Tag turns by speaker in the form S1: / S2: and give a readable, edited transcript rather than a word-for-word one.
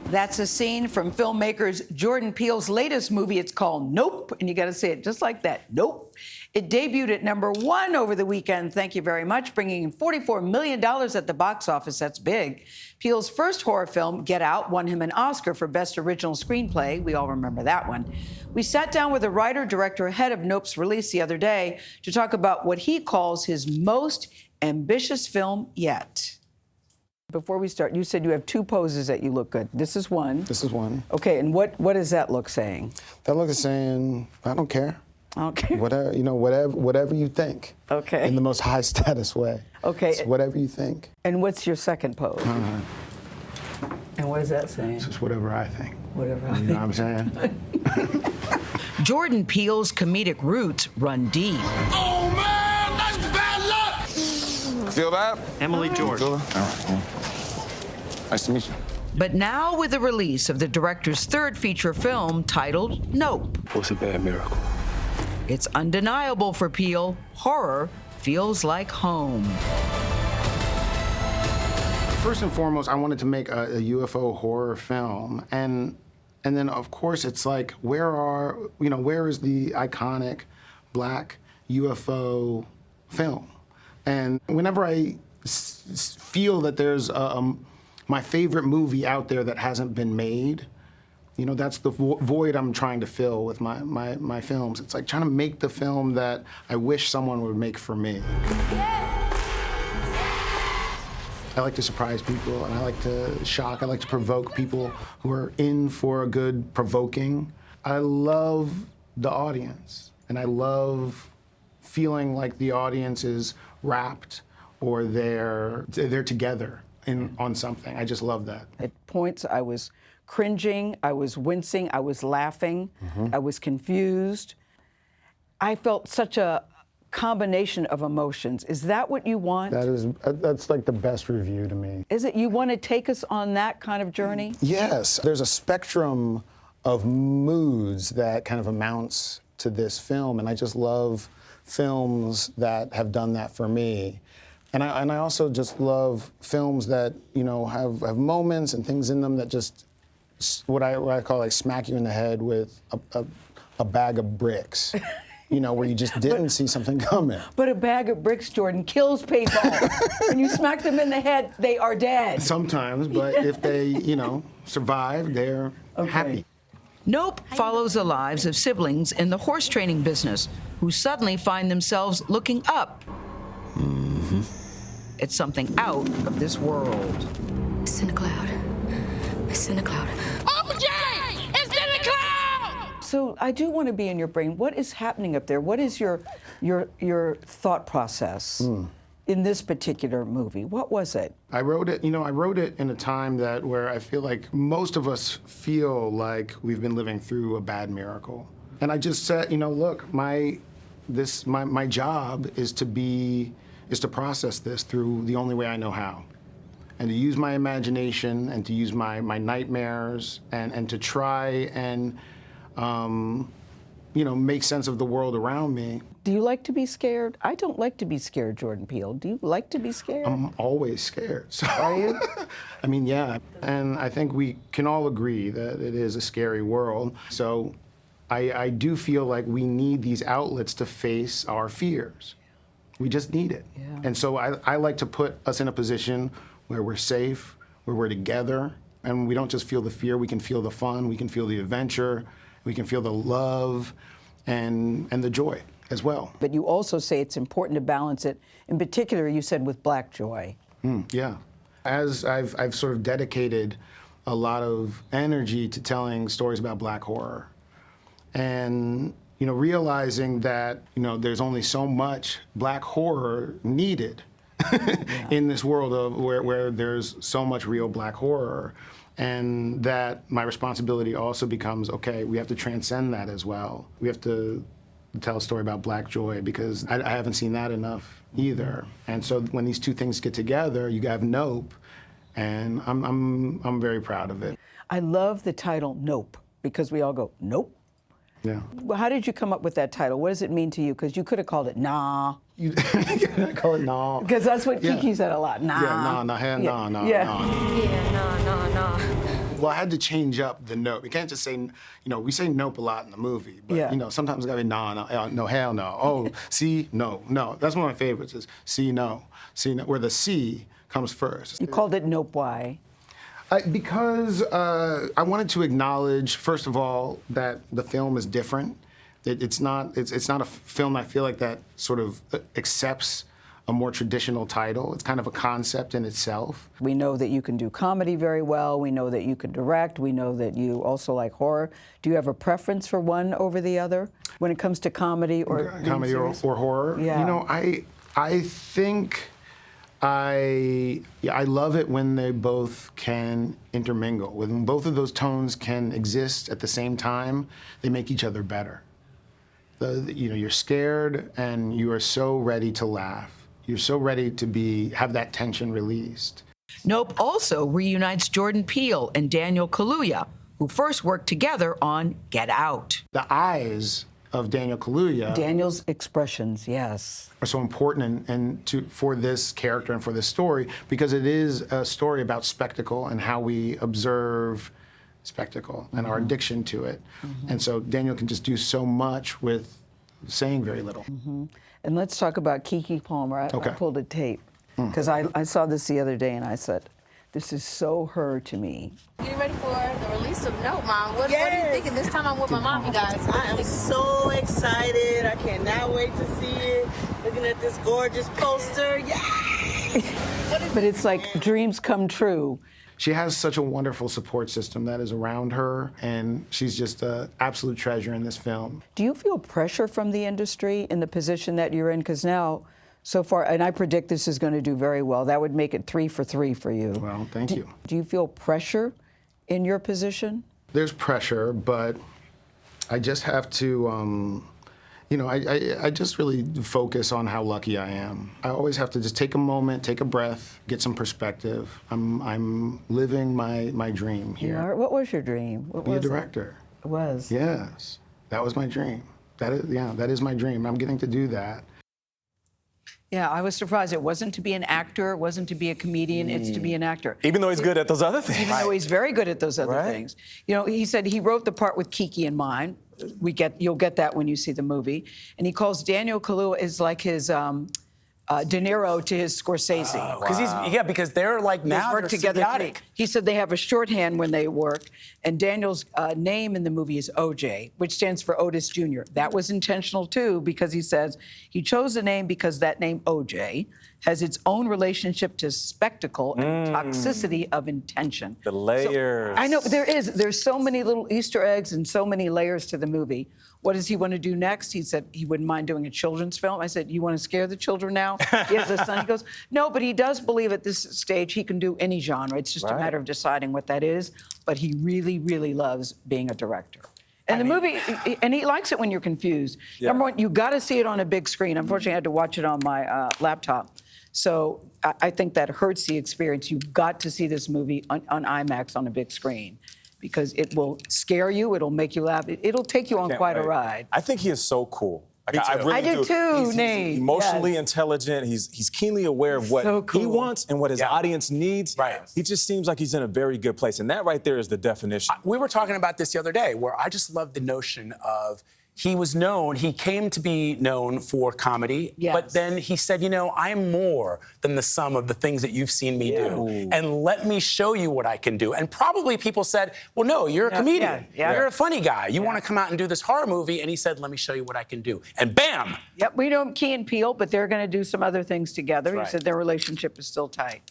S1: That's a scene from filmmakers Jordan Peele's latest movie. It's called Nope, and you got to say it just like that, Nope. It debuted at #1 over the weekend, thank you very much, bringing in $44 million at the box office. That's big. Peele's first horror film, Get Out, won him an Oscar for Best Original Screenplay. We all remember that one. We sat down with the writer, director, ahead of Nope's release the other day to talk about what he calls his most ambitious film yet. Before we start, you said you have two poses that you look good. This is one.
S2: This is one.
S1: Okay, and what does that look saying?
S2: That look is saying, I don't care.
S1: Okay.
S2: Whatever, whatever you think.
S1: Okay.
S2: In the most high status way.
S1: Okay.
S2: It's whatever you think.
S1: And what's your second pose? And what is that saying?
S2: It's just whatever I think.
S1: Whatever I think.
S2: You know what I'm saying?
S1: Jordan Peele's comedic roots run deep.
S3: Oh man, that's bad luck!
S4: Feel that?
S5: Emily George.
S4: All right. Yeah. Nice to meet you.
S1: But now with the release of the director's third feature film titled Nope.
S4: What's a bad miracle?
S1: It's undeniable for Peele, horror feels like home.
S2: First and foremost, I wanted to make a UFO horror film, and then of course it's like, where is the iconic black UFO film? And whenever I feel that there's my favorite movie out there that hasn't been made, that's the void I'm trying to fill with my films. It's like trying to make the film that I wish someone would make for me. I like to surprise people, and I like to shock, I like to provoke people who are in for a good provoking. I love the audience, and I love feeling like the audience is wrapped or they're together on something. I just love that. At points I was cringing, I was wincing, I was laughing, I was confused. I felt such a combination of emotions. Is that what you want? That's like the best review to me. Is it? You want to take us on that kind of journey? Yes. There's a spectrum of moods that kind of amounts to this film, and I just love films that have done that for me. And I also just love films that, have moments and things in them that just, what I call like smack you in the head with a bag of bricks. Where you just didn't see something coming. But a bag of bricks, Jordan, kills people. When you smack them in the head, they are dead. Sometimes, but if they, survive, they're happy.
S1: Nope follows the lives of siblings in the horse training business who suddenly find themselves looking up. It's something out of this world.
S6: It's in a cloud. It's in a cloud.
S3: OJ! It's in the cloud!
S1: So I do want to be in your brain. What is happening up there? What is your thought process in this particular movie? What was it?
S2: I wrote it in a time where I feel like most of us feel like we've been living through a bad miracle. And I just said, look, my job is to process this through the only way I know how. And to use my imagination and to use my nightmares and to try and make sense of the world around me.
S1: Do you like to be scared? I don't like to be scared, Jordan Peele. Do you like to be scared?
S2: I'm always scared. So.
S1: Are you?
S2: I mean, yeah. And I think we can all agree that it is a scary world. So I do feel like we need these outlets to face our fears. We just need it.
S1: Yeah.
S2: And so I like to put us in a position where we're safe, where we're together, and we don't just feel the fear, we can feel the fun, we can feel the adventure, we can feel the love and the joy as well.
S1: But you also say it's important to balance it, in particular, you said, with Black joy.
S2: Yeah. As I've sort of dedicated a lot of energy to telling stories about Black horror, and realizing that there's only so much Black horror needed in this world of where there's so much real Black horror, and that my responsibility also becomes, okay, we have to transcend that as well. We have to tell a story about Black joy, because I haven't seen that enough either. And so when these two things get together, you have Nope, and I'm very proud of it. I love the title Nope, because we all go, nope. Yeah. Well, how did you come up with that title? What does it mean to you? Because you could have called it Nah. You call it Nah. Because that's what Kiki said a lot. Nah. Yeah, nah.
S6: Yeah, nah.
S2: Well, I had to change up the nope. You can't just say, we say nope a lot in the movie, but sometimes it's gotta be no, hell no. Oh, see, no. That's one of my favorites is see, no, where the C comes first.
S1: You called it Nope. Why?
S2: Because I wanted to acknowledge, first of all, that the film is different. It's not a film I feel like that sort of accepts a more traditional title. It's kind of a concept in itself.
S1: We know that you can do comedy very well. We know that you can direct. We know that you also like horror. Do you have a preference for one over the other when it comes to comedy or
S2: comedy or horror?
S1: Yeah.
S2: I think I love it when they both can intermingle. When both of those tones can exist at the same time, they make each other better. You're scared and you are so ready to laugh. You're so ready to have that tension released.
S1: Nope also reunites Jordan Peele and Daniel Kaluuya, who first worked together on Get Out.
S2: The eyes of Daniel Kaluuya.
S1: Daniel's expressions, yes.
S2: Are so important for this character and for this story because it is a story about spectacle and how we observe spectacle and our addiction to it. And so Daniel can just do so much with saying very little.
S1: And let's talk about Keke Palmer. I pulled a tape because I saw this the other day and I said, this is so her to me.
S5: Getting ready for the release of Nope, Mom. What are you thinking? This time I'm with my mom, you guys.
S7: I am so excited. I cannot wait to see it. Looking at this gorgeous poster. Yay!
S1: But it's like dreams come true.
S2: She has such a wonderful support system that is around her, and she's just an absolute treasure in this film.
S1: Do you feel pressure from the industry in the position that you're in? Because now, so far, and I predict this is going to do very well. That would make it 3 for 3 for you.
S2: Well, thank you.
S1: Do you feel pressure in your position?
S2: There's pressure, but I just have to, I just really focus on how lucky I am. I always have to just take a moment, take a breath, get some perspective. I'm living my dream here.
S1: What was your dream?
S2: Be a director.
S1: It was.
S2: Yes, that was my dream. That is my dream. I'm getting to do that.
S1: Yeah, I was surprised. It wasn't to be an actor. It wasn't to be a comedian. It's to be an actor.
S8: Even though he's good at those other things.
S1: Even though he's very good at those other things. He said he wrote the part with Keke in mind. You'll get that when you see the movie. And he calls Daniel Kaluuya is like his De Niro to his Scorsese.
S8: Because they're like now
S1: work together.
S8: symbiotic.
S1: He said they have a shorthand when they work, and Daniel's name in the movie is OJ, which stands for Otis Jr. That was intentional too, because he says he chose the name because that name OJ has its own relationship to spectacle and toxicity of intention.
S8: The layers.
S1: So, I know there's so many little Easter eggs and so many layers to the movie. What does he want to do next? He said he wouldn't mind doing a children's film. I said, you want to scare the children now? He has a son. He goes, no, but he does believe at this stage he can do any genre. It's just a matter of deciding what that is. But he really, really loves being a director. And the movie, and he likes it when you're confused. Number one, you got to see it on a big screen. Unfortunately, I had to watch it on my laptop. So I think that hurts the experience. You've got to see this movie on IMAX on a big screen, because it will scare you, it'll make you laugh, it'll take you on quite a ride.
S8: I think he is so cool.
S1: I really do too, Nate.
S8: He's emotionally intelligent. He's keenly aware of what he wants and what his audience needs.
S9: Right.
S8: He just seems like he's in a very good place, and that right there is the definition.
S9: We were talking about this the other day, where I just love the notion of he came to be known for comedy, but then he said, I'm more than the sum of the things that you've seen me do. And let me show you what I can do. And probably people said, well, no, you're a comedian. You're a funny guy. You want to come out and do this horror movie. And he said, let me show you what I can do. And bam!
S1: Yep, we know Key and Peele, but they're going to do some other things together. He said their relationship is still tight.